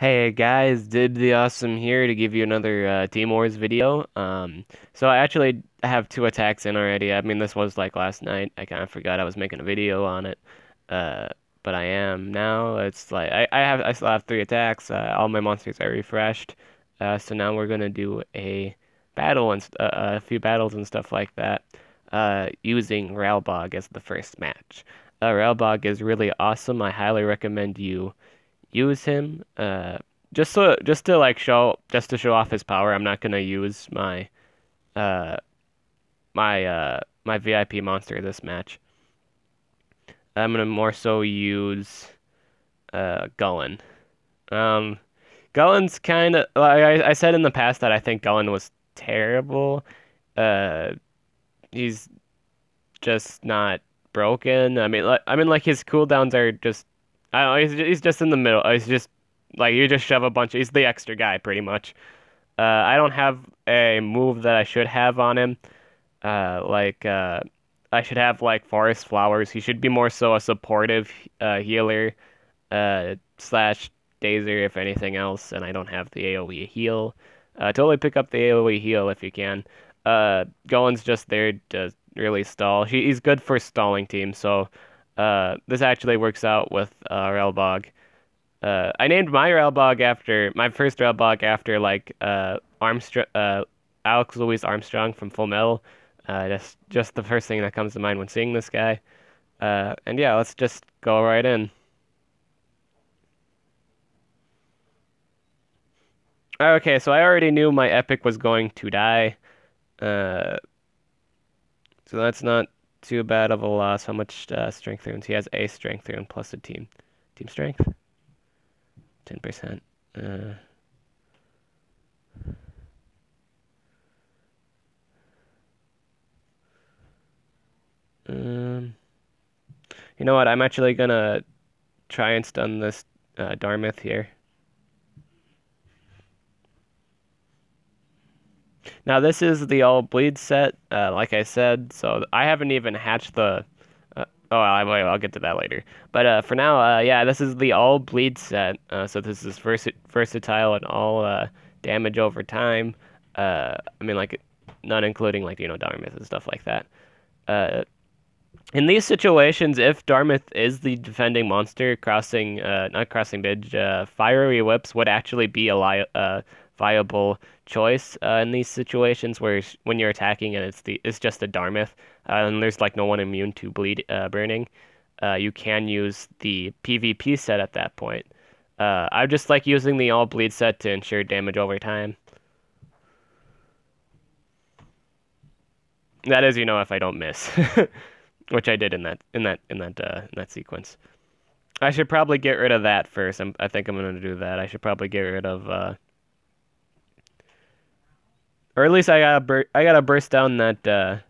Hey guys, DibtheAwesome here to give you another Team Wars video. So I actually have two attacks in already. I mean, this was like last night. I kind of forgot I was making a video on it. Uh, but I am now. It's like I still have three attacks. All my monsters are refreshed. So now we're gonna do a few battles and stuff like that. Using Ralbog as the first match. Ralbog is really awesome. I highly recommend you use him. Just to show off his power. I'm not gonna use uh my VIP monster this match. I'm gonna more so use Gullen. Um, Gullen's kind of like I said in the past that I think Gullen was terrible. Uh, he's just not broken. I mean, like his cooldowns are just I don't know. He's just in the middle. He's just like you just shove a bunch. He's the extra guy pretty much. I don't have a move that I should have on him. Like I should have like Forest Flowers. He should be more so a supportive healer slash Dazer if anything else. And I don't have the AoE heal. Totally pick up the AoE heal if you can. Golan's just there to really stall. He's good for stalling teams. So this actually works out with Ralbog. I named my first Ralbog after Alex Louis Armstrong from Full Metal. Just the first thing that comes to mind when seeing this guy. And yeah, let's just go right in. Okay, so I already knew my epic was going to die. Uh, so that's not too bad of a loss. How much strength runes? He has a strength rune plus a team strength. 10%. Um, you know what? I'm actually gonna try and stun this Dartmouth here. Now this is the all bleed set, like I said, so I haven't even hatched the. I'll get to that later. But for now, yeah, this is the all bleed set. So this is versatile and all damage over time. I mean, like, not including like Dartmouth and stuff like that. Uh, in these situations, if Dartmouth is the defending monster, not crossing bridge, fiery whips would actually be a viable choice in these situations where when you're attacking and it's just a Dartmouth and there's like no one immune to bleed burning. You can use the PvP set at that point. I just like using the all bleed set to ensure damage over time. That is, if I don't miss. Which I did in that sequence. I should probably get rid of that first. I think I'm gonna do that. I should probably get rid of or at least I gotta burst down that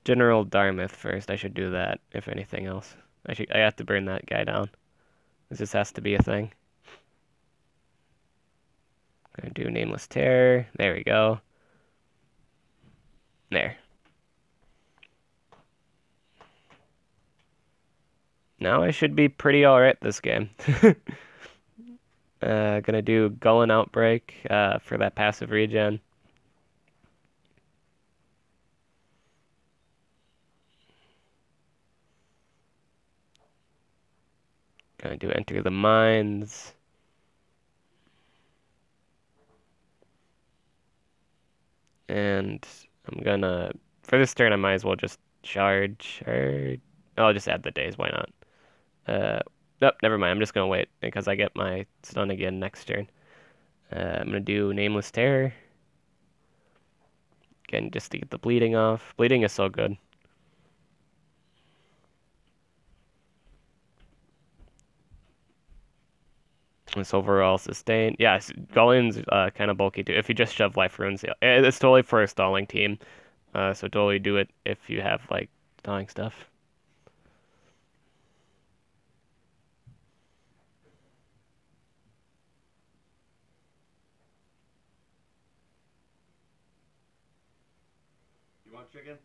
General Dartmouth first. I should do that if anything else. I have to burn that guy down. This has to be a thing. Gonna do Nameless Terror. There we go. There. Now I should be pretty alright this game. Gonna do Gullen Outbreak for that passive regen. Gonna do Enter the Mines. And I'm gonna, for this turn, I might as well just charge. I'll just add the days, why not? Nope, never mind. I'm just gonna wait because I get my stun again next turn. I'm gonna do Nameless Terror. Again, just to get the bleeding off. Bleeding is so good. This overall sustain. Yeah, Gullen's kind of bulky too. If you just shove life runes, yeah, it's totally for a stalling team. So totally do it if you have like stalling stuff. You want chicken?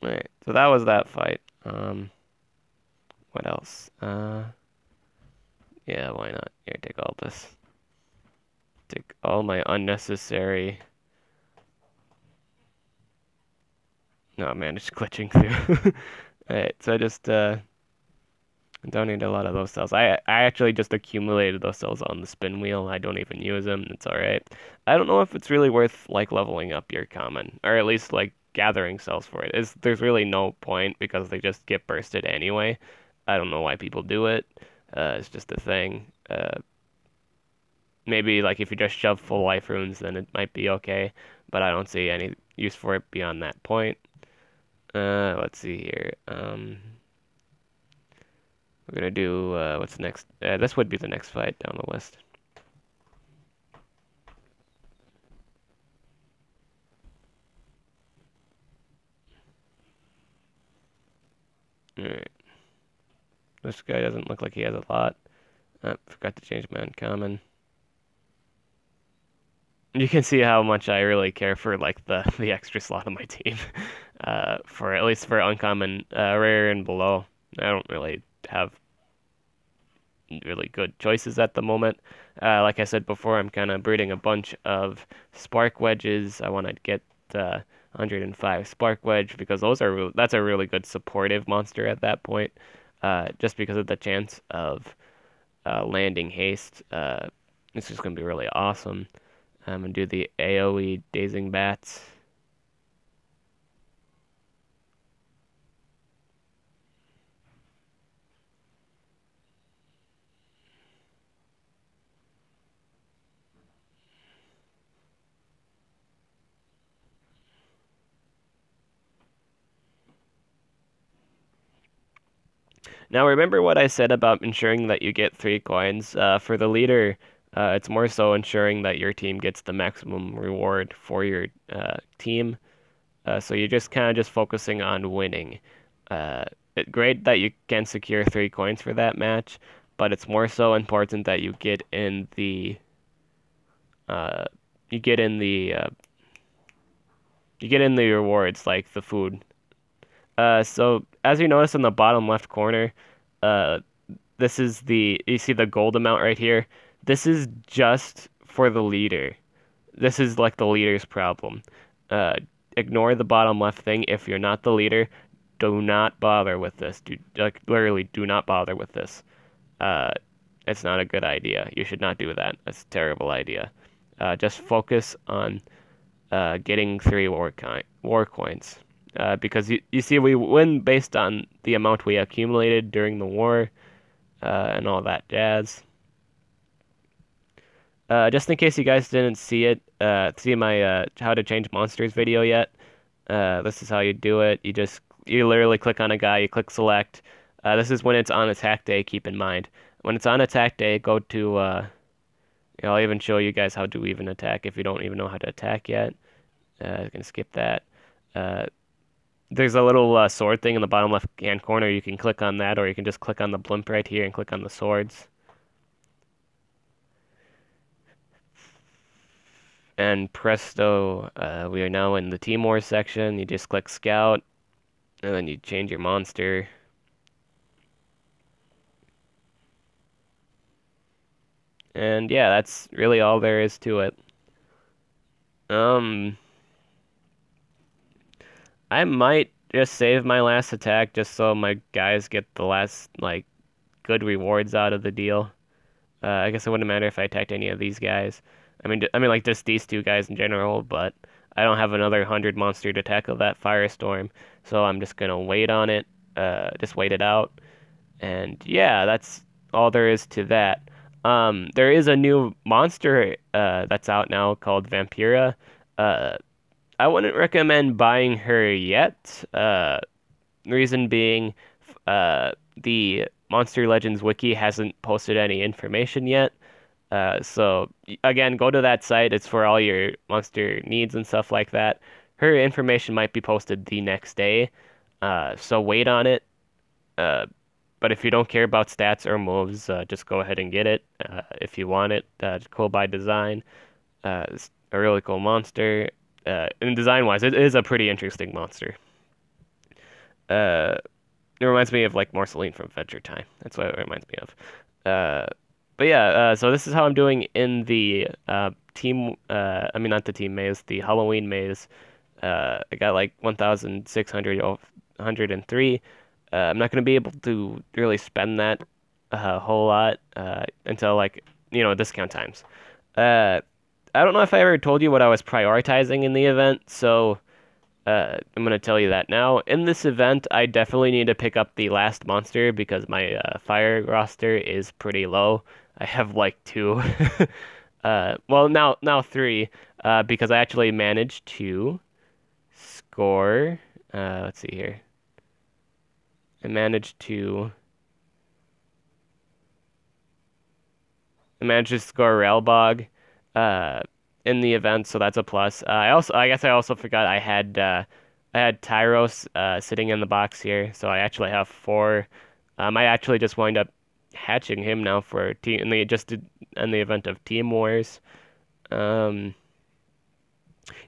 Alright, so that was that fight. What else? Yeah, why not? Here, take all this. Take all my unnecessary... No, man, it's glitching through. Alright, so I just, don't need a lot of those cells. I actually just accumulated those cells on the spin wheel. I don't even use them. It's alright. I don't know if it's really worth, like, leveling up your common. Or at least, like, gathering cells for it. There's really no point because they just get bursted anyway. I don't know why people do it. It's just a thing. Maybe, like, if you just shove full life runes, then it might be okay. But I don't see any use for it beyond that point. Let's see here. We're gonna do, what's next? This would be the next fight down the list. Alright. This guy doesn't look like he has a lot. Forgot to change my uncommon. You can see how much I really care for, like, the extra slot on my team. For, at least for uncommon, rare and below. I don't really have really good choices at the moment. Like I said before, I'm kind of breeding a bunch of spark wedges. I want to get 105 spark wedge because that's a really good supportive monster at that point. Just because of the chance of landing haste. It's just gonna be really awesome. I'm gonna do the AoE dazing bats. Now remember what I said about ensuring that you get 3 coins. For the leader, it's more so ensuring that your team gets the maximum reward for your team. So you're just kind of just focusing on winning. Great that you can secure 3 coins for that match, but it's more so important that you get in the uh, you get in the rewards like the food. So as you notice in the bottom left corner, uh, this is you see the gold amount right here. This is just for the leader. This is like the leader's problem. Uh, Ignore the bottom left thing. If you're not the leader, do not bother with this. Like, literally, do not bother with this. Uh, it's not a good idea. You should not do that. That's a terrible idea. Just focus on getting 3 war coins. Because you see, we win based on the amount we accumulated during the war, and all that jazz. Just in case you guys didn't see my how to change monsters video yet, this is how you do it. You literally click on a guy, you click select. This is when it's on attack day, keep in mind. When it's on attack day, go to, I'll even show you guys how to even attack if you don't even know how to attack yet. You can skip that. There's a little sword thing in the bottom left-hand corner. You can click on that, or you can just click on the blimp right here and click on the swords. And presto, we are now in the Team War section. You just click Scout, and then you change your monster. And yeah, that's really all there is to it. I might just save my last attack just so my guys get the last, like, good rewards out of the deal. I guess it wouldn't matter if I attacked any of these guys. I mean, like, just these 2 guys in general, but I don't have another 100 monster to tackle that firestorm, so I'm just gonna wait on it, just wait it out, and yeah, that's all there is to that. There is a new monster, that's out now called Famperia. I wouldn't recommend buying her yet, reason being, the Monster Legends wiki hasn't posted any information yet. So again, go to that site. It's for all your monster needs and stuff like that. Her information might be posted the next day. So wait on it. But if you don't care about stats or moves, just go ahead and get it. If you want it, it's cool by design. It's a really cool monster. And design-wise, it is a pretty interesting monster. Uh, it reminds me of like Marceline from Adventure Time. That's what it reminds me of. Uh, but yeah, so this is how I'm doing in the team. I mean, not the team maze, the Halloween maze. I got like 1,603. I'm not gonna be able to really spend that a whole lot until like discount times. Uh, I don't know if I ever told you what I was prioritizing in the event, so I'm gonna tell you that now. In this event, I definitely need to pick up the last monster because my fire roster is pretty low. I have like two. Well now three, because I actually managed to score. Let's see here. I managed to I managed to score Ralbog uh in the event, so that's a plus. I guess I also forgot I had Tyros sitting in the box here, so I actually have four. I actually just wind up hatching him now for team in the event of Team Wars. Um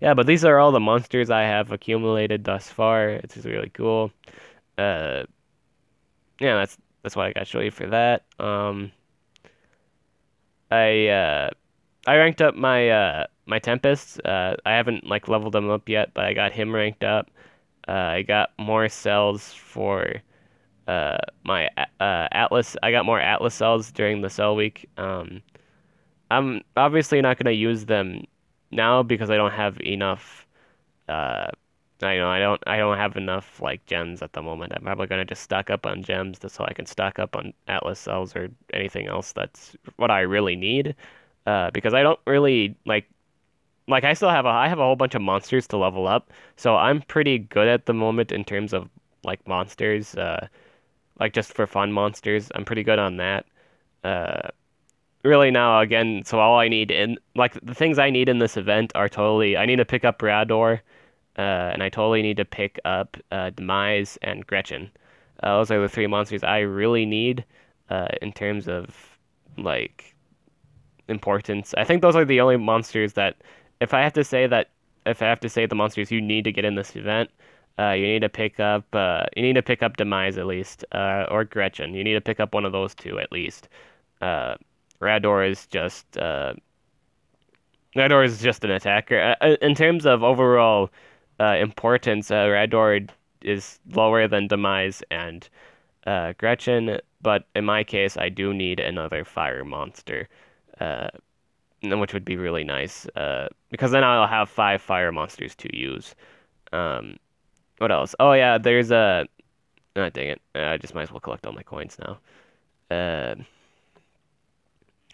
yeah, but these are all the monsters I have accumulated thus far. It's just really cool. Uh yeah, that's what I got to show you for that. I uh I ranked up my Tempests. I haven't like leveled them up yet, but I got him ranked up. I got more cells for my Atlas. I got more Atlas cells during the cell week. I'm obviously not gonna use them now because I don't have enough. Uh, I don't have enough like gems at the moment. I'm probably gonna just stock up on gems just so I can stock up on Atlas cells or anything else that's what I really need. Because I don't really like I have a whole bunch of monsters to level up, so I'm pretty good at the moment in terms of like monsters, like just for fun monsters. I'm pretty good on that. Uh, really now again, so all I need in like the things I need in this event are totally I need to pick up Rador, and I totally need to pick up Demise and Gretchen. Those are the three monsters I really need in terms of like importance. I think those are the only monsters that, if I have to say that, if I have to say the monsters you need to get in this event, you need to pick up Demise at least, or Gretchen. You need to pick up one of those two at least. Uh, Rador is just Rador is just an attacker. In terms of overall importance, Rador is lower than Demise and Gretchen, but in my case, I do need another fire monster. Uh, which would be really nice, because then I'll have five fire monsters to use. Um, what else? Oh yeah, there's a. Ah, dang it! I just might as well collect all my coins now. Uh,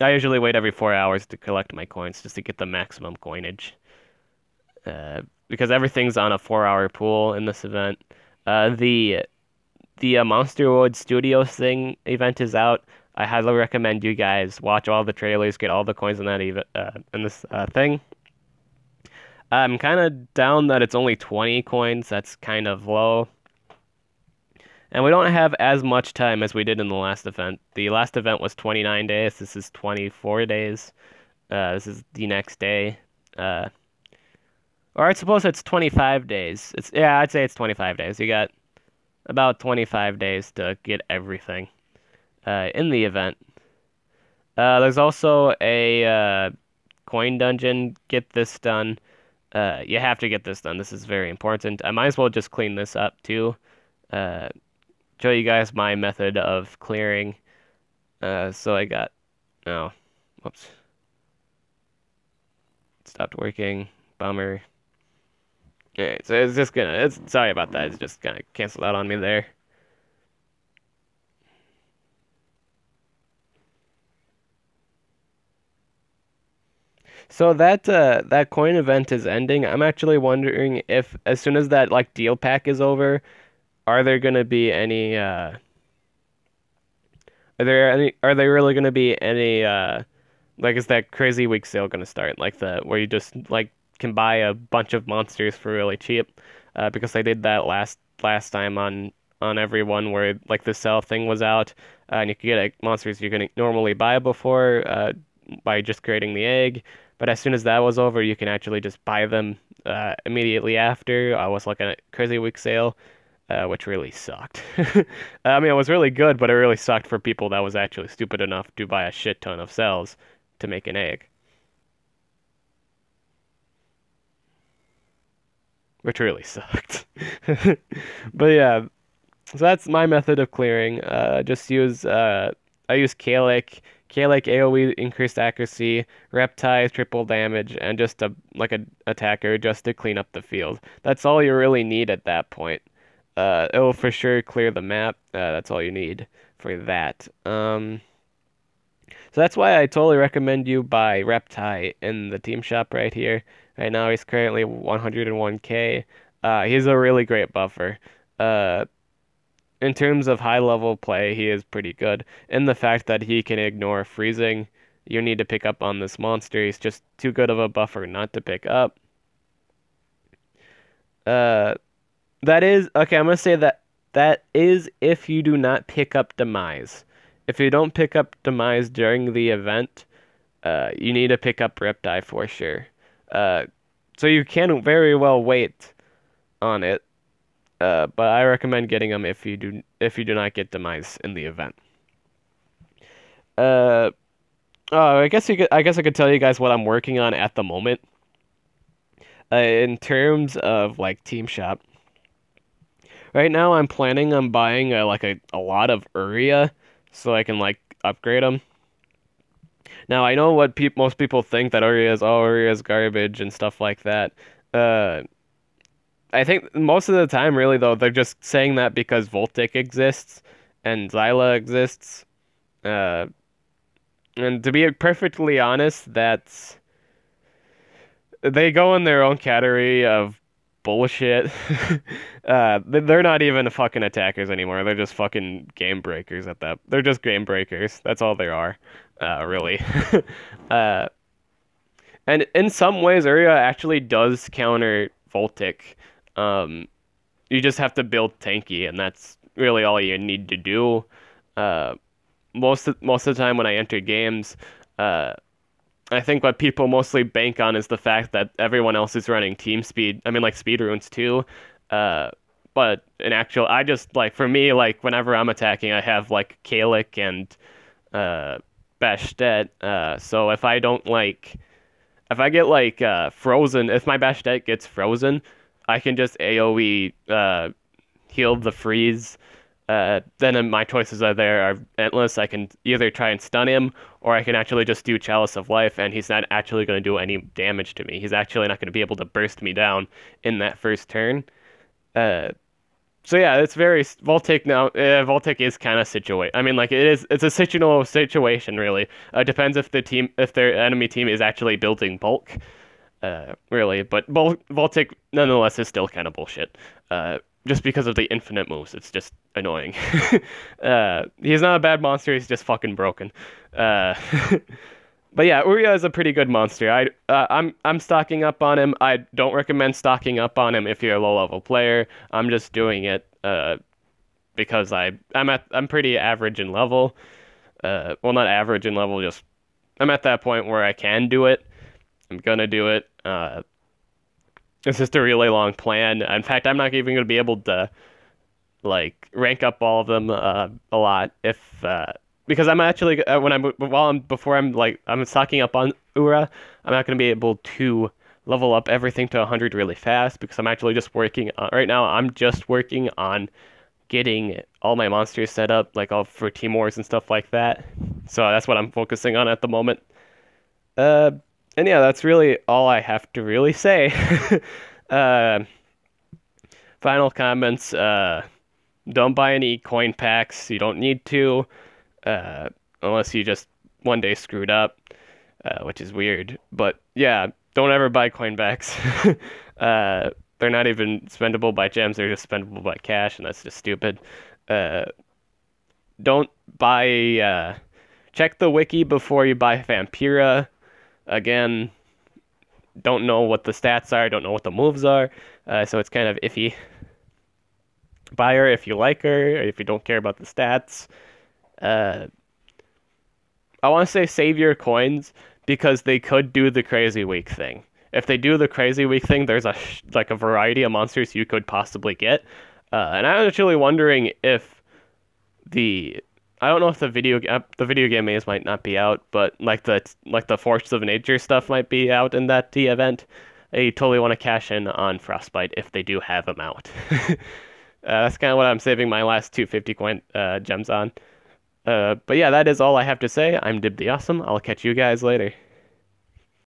I usually wait every 4 hours to collect my coins just to get the maximum coinage. Because everything's on a 4 hour pool in this event. The Monsterwood Studios thing event is out. I highly recommend you guys watch all the trailers, get all the coins in that in this thing. I'm kind of down that it's only 20 coins. That's kind of low. And we don't have as much time as we did in the last event. The last event was 29 days. This is 24 days. This is the next day. Or I suppose it's 25 days. I'd say it's 25 days. You got about 25 days to get everything in the event. There's also a coin dungeon. Get this done. You have to get this done. This is very important. I might as well just clean this up too. Show you guys my method of clearing. So I got, oh, whoops. It stopped working. Bummer. Alright, so sorry about that. It's just gonna cancel out on me there. So that coin event is ending. I'm actually wondering if as soon as that like deal pack is over, are there gonna be any are there really gonna be any like is that crazy week sale gonna start? Like the where you just like can buy a bunch of monsters for really cheap? Because they did that last time on everyone where like the sell thing was out, and you could get monsters you can normally buy before by just creating the egg. But as soon as that was over, you can actually just buy them immediately after. I was like a crazy week sale. which really sucked. I mean, it was really good, but it really sucked for people that was actually stupid enough to buy a shit ton of cells to make an egg, which really sucked. But yeah, so that's my method of clearing. Just use I use Kalik. Kalik AoE increased accuracy, Reptile triple damage, and just a attacker just to clean up the field. That's all you really need at that point. It will for sure clear the map. That's all you need for that. So that's why I totally recommend you buy Reptile in the team shop right here. Right now he's currently 101k. He's a really great buffer. In terms of high level play, he is pretty good. And the fact that he can ignore freezing, you need to pick up on this monster. He's just too good of a buffer not to pick up. That is, okay, I'm gonna say that is if you do not pick up Demise. If you don't pick up Demise during the event, you need to pick up Reptile for sure. So you can very well wait on it. But I recommend getting them if you do not get Demise in the event. Oh, I guess I could tell you guys what I'm working on at the moment. In terms of like team shop. Right now I'm planning on buying like a lot of Uria so I can like upgrade them. Now I know what most people think, that Uria is garbage and stuff like that. I think most of the time, really, though, they're just saying that because Voltic exists and Zyla exists. And to be perfectly honest, they go in their own category of bullshit. They're not even fucking attackers anymore. They're just fucking game breakers at that. They're just game breakers. That's all they are, really. And in some ways, Uria actually does counter Voltic. You just have to build tanky, and that's really all you need to do. Most of the time when I enter games, I think what people mostly bank on is the fact that everyone else is running team speed. I mean, like speed runes too. But in actual, I just like, for me, like whenever I'm attacking, I have like Kalik and Bastet. So if I get like frozen, if my Bastet gets frozen, I can just AoE heal the freeze. Then my choices are endless. I can either try and stun him, or I can actually just do Chalice of Life, and he's not actually going to do any damage to me. He's actually not going to be able to burst me down in that first turn. So yeah, it's very Voltic now. Voltic is kind of I mean, like it's a situational situation, really. Depends if their enemy team is actually building bulk. Really, but Voltic nonetheless is still kind of bullshit. Just because of the infinite moves, it's just annoying. He's not a bad monster, he's just fucking broken. But yeah, Uria is a pretty good monster. I'm stocking up on him. I don't recommend stocking up on him if you're a low level player. I'm just doing it because I'm pretty average in level. Well, not average in level, just I'm at that point where I can do it. I'm gonna do it. It's just a really long plan. In fact, I'm not even gonna be able to like rank up all of them a lot because I'm actually before I'm stocking up on Ura, I'm not gonna be able to level up everything to 100 really fast because I'm actually just working on right now. I'm just working on getting all my monsters set up, like all for team wars and stuff like that. So that's what I'm focusing on at the moment. And yeah, that's really all I have to really say. Final comments. Don't buy any coin packs. You don't need to. Unless you just one day screwed up, which is weird. But yeah, don't ever buy coin packs. They're not even spendable by gems. They're just spendable by cash, and that's just stupid. Don't buy... check the wiki before you buy Famperia. Again, don't know what the stats are, don't know what the moves are, so it's kind of iffy. Buy her if you like her, or if you don't care about the stats. I want to say save your coins, because they could do the crazy week thing. If they do the crazy week thing, there's a variety of monsters you could possibly get. And I'm actually wondering if the I don't know if the video game maze might not be out, but like the Forces of Nature stuff might be out in that D event. I totally want to cash in on Frostbite if they do have them out. That's kind of what I'm saving my last 250 coin gems on. But yeah, that is all I have to say. I'm DibtheAwesome. I'll catch you guys later.